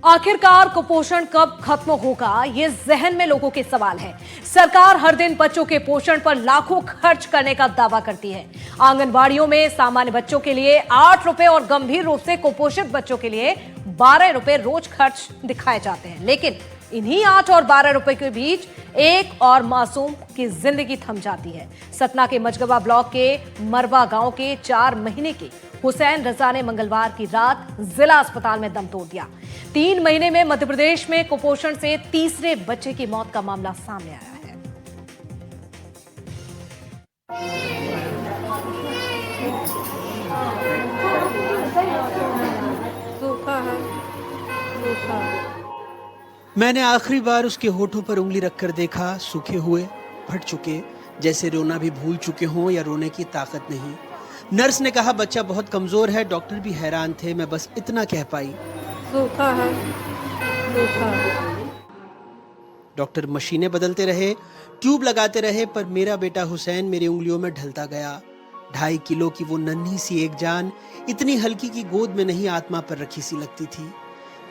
आखिरकार कुपोषण कब खत्म होगा, ये जहन में लोगों के सवाल है। सरकार हर दिन बच्चों के पोषण पर लाखों खर्च करने का दावा करती है। आंगनबाड़ियों में सामान्य बच्चों के लिए 8 रुपए और गंभीर रूप से कुपोषित बच्चों के लिए 12 रुपए रोज खर्च दिखाए जाते हैं, लेकिन इन्हीं 8 और 12 रुपए के बीच एक और मासूम की जिंदगी थम जाती है। सतना के मजगवा ब्लॉक के मरवा गांव के 4 महीने के हुसैन रजा ने मंगलवार की रात जिला अस्पताल में दम तोड़ दिया। 3 महीने में मध्य प्रदेश में कुपोषण से तीसरे बच्चे की मौत का मामला सामने आया है। मैंने आखिरी बार उसके होठों पर उंगली रखकर देखा, सूखे हुए, फट चुके, जैसे रोना भी भूल चुके हों या रोने की ताकत नहीं। नर्स ने कहा बच्चा बहुत कमजोर है। डॉक्टर भी हैरान थे। मैं बस इतना कह पाई, सूखा है, सूखा। डॉक्टर मशीनें बदलते रहे, ट्यूब लगाते रहे, पर मेरा बेटा हुसैन मेरी उंगलियों में ढलता गया। 2.5 किलो की वो नन्ही सी एक जान इतनी हल्की की गोद में नहीं आत्मा पर रखी सी लगती थी।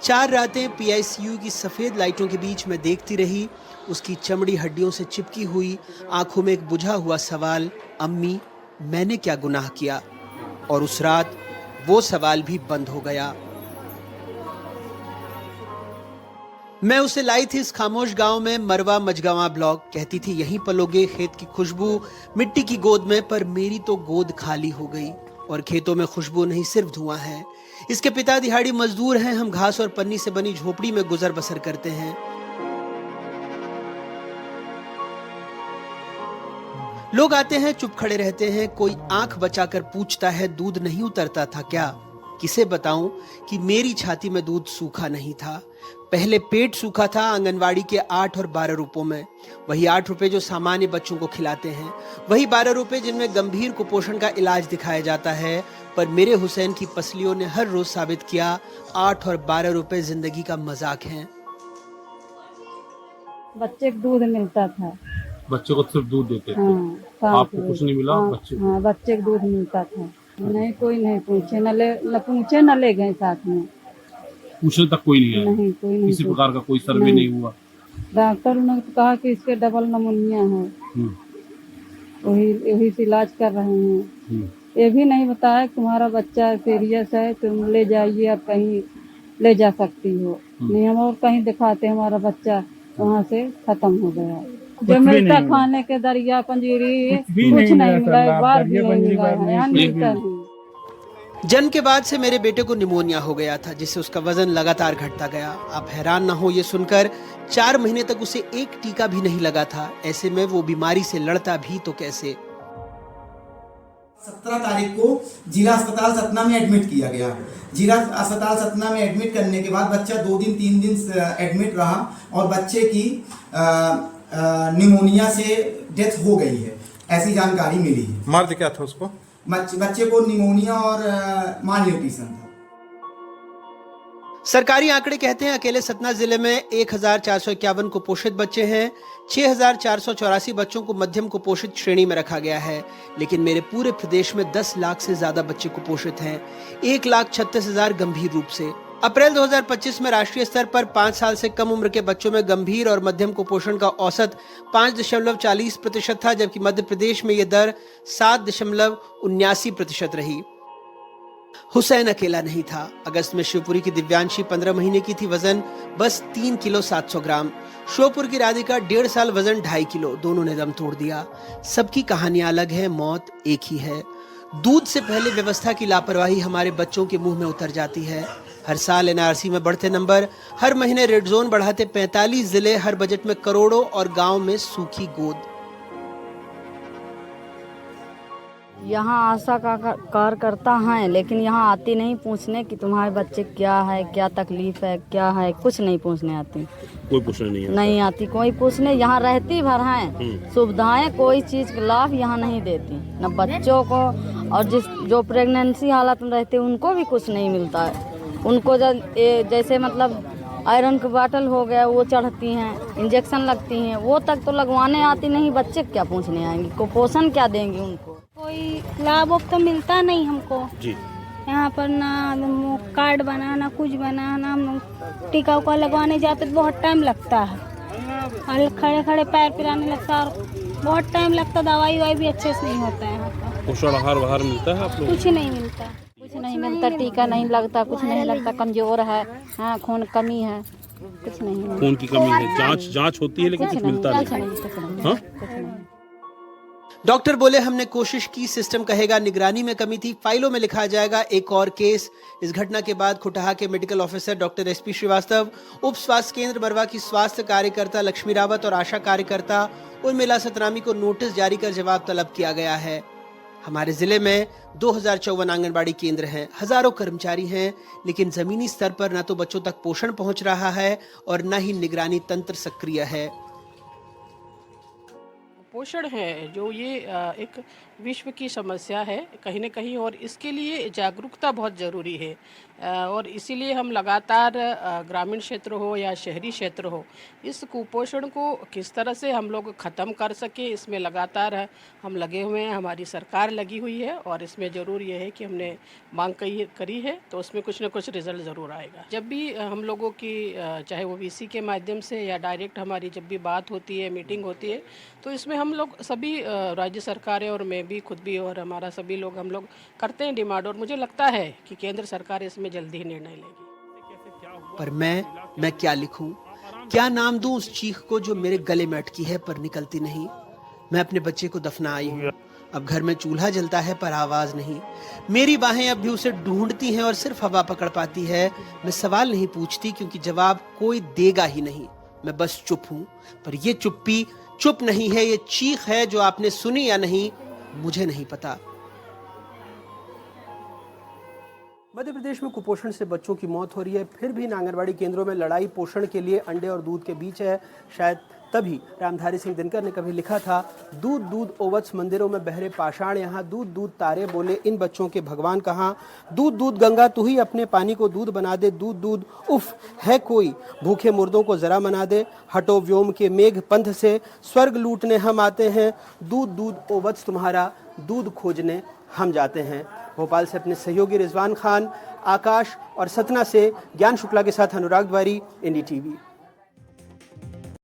4 रातें PICU की सफेद लाइटों के बीच में देखती रही। उसकी चमड़ी हड्डियों से चिपकी हुई, आंखों में एक बुझा हुआ सवाल, अम्मी मैंने क्या गुनाह किया? और उस रात वो सवाल भी बंद हो गया। मैं उसे लाई थी इस खामोश गांव में, मरवा मजगवा ब्लॉक। कहती थी यहीं पलोगे, खेत की खुशबू मिट्टी की गोद में। पर मेरी तो गोद खाली हो गई और खेतों में खुशबू नहीं, सिर्फ धुआं है। इसके पिता दिहाड़ी मजदूर हैं। हम घास और पन्नी से बनी झोपड़ी में गुजर बसर करते हैं। लोग आते हैं, चुप खड़े रहते हैं। कोई आंख बचाकर पूछता है दूध नहीं उतरता था क्या? किसे बताऊं कि मेरी छाती में दूध सूखा नहीं था। पहले पेट सूखा था आंगनवाड़ी के 8 और 12 रुपयों में। वही 8 रुपए जो सामान्य बच्चों को खिलाते हैं, वही 12 रुपए जिनमें गंभीर कुपोषण का इलाज दिखाया जाता है। पर मेरे हुसैन की पसलियों ने हर रोज साबित किया 8 और 12 रुपए जिंदगी का मजाक हैं। बच्चे को दूध मिलता था। बच्चे को सिर्फ दूध देते थे। हाँ, आपको कुछ नहीं मिला? हाँ, बच्चे हाँ, बच्चे को दूध मिलता था। नहीं, कोई नहीं पूछे, न ले गए साथ में। पूछने तक कोई नहीं आया? नहीं, कोई नहीं। किसी प्रकार का कोई सर्वे नहीं हुआ? डॉक्टर ने कहा कि इसके डबल नमूनिया है, वही से इलाज कर रहे हैं। ये भी नहीं बताया कि तुम्हारा बच्चा सीरियस है, तुम ले जाइए, अब कहीं ले जा सकती हो। नहीं, हम और कहीं दिखाते, हमारा बच्चा वहाँ से खत्म हो गया। जो मिलता खाने के दरिया पंजीरी कुछ नहीं मिला, एक बार भी नहीं मिला है। जन्म के बाद से मेरे बेटे को निमोनिया हो गया था, जिससे उसका वजन लगातार घटता गया। आप हैरान ना हो ये सुनकर, 4 महीने तक उसे एक टीका भी नहीं लगा था। ऐसे में वो बीमारी से लड़ता भी तो कैसे। 17 तारीख को जिला अस्पताल सतना में एडमिट किया गया। जिला अस्पताल सतना में एडमिट करने के बाद बच्चा 2 दिन 3 दिन एडमिट रहा और बच्चे की निमोनिया से डेथ हो गई है, ऐसी जानकारी मिली है। मर्द क्या था उसको? बच्चे को निमोनिया और माल न्यूट्रिशन था। सरकारी आंकड़े कहते हैं अकेले सतना जिले में 1451 कुपोषित बच्चे हैं। 6484 बच्चों को मध्यम कुपोषित श्रेणी में रखा गया है। लेकिन मेरे पूरे प्रदेश में 10 लाख से ज्यादा बच्चे कुपोषित हैं, 1,36,000 गंभीर रूप से। अप्रैल 2025 में राष्ट्रीय स्तर पर 5 साल से कम उम्र के बच्चों में गंभीर और मध्यम कुपोषण का औसत 5.40% था, जबकि मध्य प्रदेश में यह दर 7.79% रही। हुसैन अकेला नहीं था। अगस्त में शिवपुरी की दिव्यांशी 15 महीने की थी, वजन बस 3 किलो 700 ग्राम। श्योपुर की राधिका 1.5 साल, वजन 2.5 किलो। दोनों ने दम तोड़ दिया। सबकी कहानियां अलग है, मौत एक ही है। दूध से पहले व्यवस्था की लापरवाही हमारे बच्चों के मुंह में उतर जाती है। हर साल NRC में बढ़ते नंबर, हर महीने रेड जोन बढ़ाते 45 जिले, हर बजट में करोड़ों और गांव में सूखी गोद। यहाँ आशा का कार्यकर्ता हैं, लेकिन यहाँ आती नहीं पूछने कि तुम्हारे बच्चे क्या है, क्या तकलीफ है, क्या है, कुछ नहीं पूछने आती। कोई पूछने नहीं आती कोई पूछने। यहाँ रहती भर हैं, सुविधाएं कोई चीज का लाभ यहाँ नहीं देती, न बच्चों को, और जो प्रेगनेंसी हालत में रहते उनको भी कुछ नहीं मिलता है। उनको जैसे मतलब आयरन की बाटल हो गया, वो चढ़ती हैं, इंजेक्शन लगती हैं, वो तक तो लगवाने आती नहीं। बच्चे क्या पूछने आएंगे? कुपोषण क्या देंगे उनको? कोई लाभ तो मिलता नहीं हमको जी। यहाँ पर ना वो कार्ड बना ना कुछ बना ना, हम टीका उका लगवाने जाते तो बहुत टाइम लगता है और खड़े खड़े पैर पिराने लगता है और बहुत टाइम लगता, दवाई वाई भी अच्छे से नहीं होता है यहाँ पर। पोषण आहार बाहर मिलता है आप लोग? कुछ नहीं मिलता, कुछ नहीं मिलता, टीका नहीं लगता, कुछ नहीं लगता, कमजोर है, हाँ खून कमी है, कुछ नहीं है। खून की कमी है, जांच होती है लेकिन कुछ मिलता नहीं। हाँ? डॉक्टर बोले हमने कोशिश की, सिस्टम कहेगा निगरानी में कमी थी, फाइलों में लिखा जाएगा एक और केस। इस घटना के बाद खुटहा के medical officer doctor SP Srivastava, उप स्वास्थ्य केंद्र मरवा की स्वास्थ्य कार्यकर्ता लक्ष्मी रावत और आशा कार्यकर्ता उर्मिला सतनामी को नोटिस जारी कर जवाब तलब किया गया है। हमारे जिले में 2054 आंगनबाड़ी केंद्र हैं, हजारों कर्मचारी हैं, लेकिन जमीनी स्तर पर न तो बच्चों तक पोषण पहुंच रहा है और न ही निगरानी तंत्र सक्रिय है। पोषण है जो ये एक विश्व की समस्या है कहीं न कहीं, और इसके लिए जागरूकता बहुत ज़रूरी है। और इसीलिए हम लगातार ग्रामीण क्षेत्र हो या शहरी क्षेत्र हो, इस कुपोषण को किस तरह से हम लोग ख़त्म कर सके, इसमें लगातार हम लगे हुए हैं, हमारी सरकार लगी हुई है और इसमें ज़रूर ये है कि हमने मांग करी है तो उसमें कुछ न कुछ रिजल्ट ज़रूर आएगा। जब भी हम लोगों की चाहे वो वीसी के माध्यम से या डायरेक्ट हमारी जब भी बात होती है, मीटिंग होती है, तो इसमें हम लोग सभी राज्य सरकारें और मैं भी खुद भी और हमारा सभी लोग हम लोग करते हैं डिमांड, और मुझे लगता है कि केंद्र सरकार इसमें जल्दी ही निर्णय लेगी। पर मैं क्या लिखूं, क्या नाम दूं उस चीख को जो मेरे गले में अटकी है पर निकलती नहीं। मैं अपने बच्चे को दफना आई हूं, अब घर में चूल्हा जलता है पर आवाज नहीं। मेरी बाहें अब भी उसे ढूंढती हैं और सिर्फ हवा पकड़ पाती है। मैं सवाल नहीं पूछती क्योंकि जवाब कोई देगा ही नहीं। मैं बस चुप हूं, पर ये चुप्पी चुप नहीं है, ये चीख है जो आपने सुनी या नहीं मुझे नहीं पता। मध्य प्रदेश में कुपोषण से बच्चों की मौत हो रही है, फिर भी आंगनबाड़ी केंद्रों में लड़ाई पोषण के लिए अंडे और दूध के बीच है। शायद तभी रामधारी सिंह दिनकर ने कभी लिखा था, दूध दूध ओवत्स मंदिरों में बहरे पाषाण यहाँ, दूध दूध तारे बोले इन बच्चों के भगवान कहाँ। दूध दूध गंगा तू ही अपने पानी को दूध बना दे, दूध दूध उफ है कोई भूखे मुर्दों को जरा मना दे। हटो व्योम के मेघ पंथ से स्वर्ग लूटने हम आते हैं, दूध दूध ओवत्स तुम्हारा दूध खोजने हम जाते हैं। भोपाल से अपने सहयोगी रिजवान खान, आकाश और सतना से ज्ञान शुक्ला के साथ अनुराग द्वारी, NDTV।